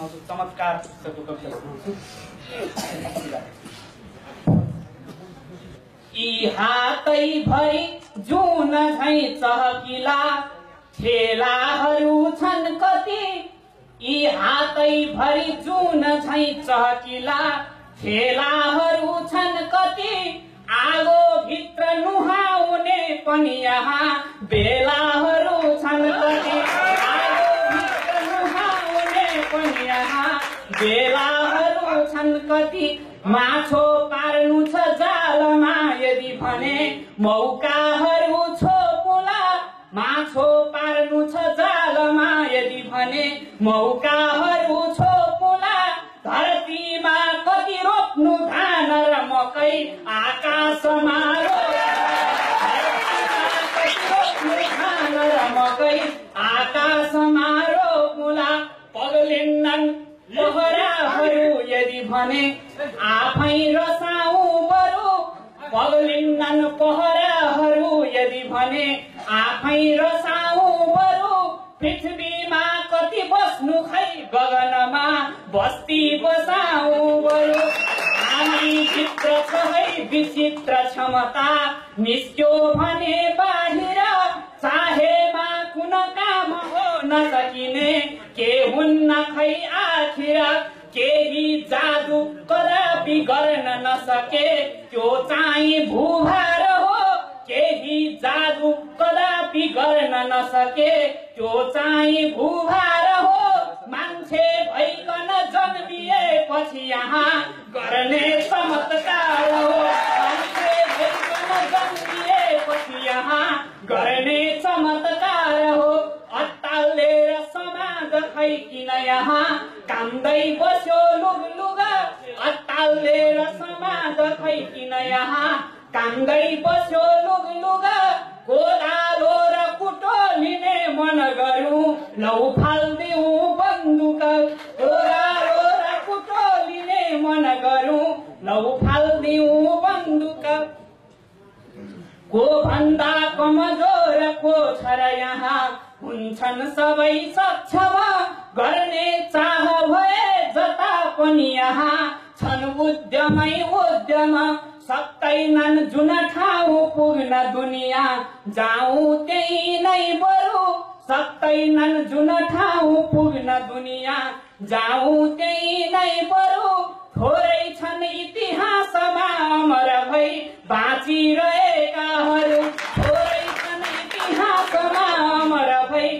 चमत्कार पुस्तकको कविता सुनाउँछु। यी हातै भरि जुन झैं चहकिला ठेलाहरू छन् कति। यी हातै भरि जुन झैं चहकिला ठेलाहरू छन् कति। आगो भित्र नुहाउने पनि यहाँ बेलाहरू छन् कति। बेलाहरू छन् कति। माछो पार्नु छ जालमा यदि भने मौकाहरू छोपुला। माछो पार्नु छ जालमा यदि भने मौकाहरू छोपुला। धरतीमा कति रोप्नु धान र मकै आकाशमा आकाशमा रोपुला। पग्लिन्नन् लहराहरू यदि भने आफै रसाउ बरु। पग्लिन्नन् पहराहरू यदि भने आफै रसाउ बरु। पृथ्वीमा कति बस्नु खै गगनमा बस्ती बसाउ बरु। हामी भित्र छ है विचित्र क्षमता निस्क्यो भने बाहिर। चाहेमा कुन काम हो नसकिने के हुन्न खै आखिर। केही जादु कदापि गर्न नसके त्यो चाहिँ भूभार हो। केही जादु कदापि गर्न नसके त्यो चाहिँ भूभार हो। मान्छे भइकन जन्मिएपछि यहाँ गर्ने चमत्कार हो। मान्छे भइकन जन्मिएपछि यहाँ गर्ने चमत्कार हो। अत्तालिएर समाज खै किन यहाँ काम्दै बस्यो लुगलुगा। अत्तालिएर समाज खै किन यहाँ काम्दै बस्यो लुगलुगा। कोदालो र कुटो लिने मन गरौँ लौ फाल्दिउँ बन्दुक। कोदालो र कुटो लिने मन गरौँ लौ फाल्दिउँ बन्दुक। को भन्दा कमजोर को छ र यहाँ हुन्छन् सबै सक्षम। गर्ने चाह भए जता पनि यहाँ छन् उद्यमै उद्यम। सक्दैनन् जुन ठाउँ पुग्न दुनियाँ जाउँ त्यही नै बरु। सक्दैनन् जुन ठाउँ पुग्न दुनियाँ जाउँ त्यही नै बरु। थोरै छन् इतिहासमा अमर भई बाँचिरहेकाहरू। थोरै छन् इतिहासमा अमर भई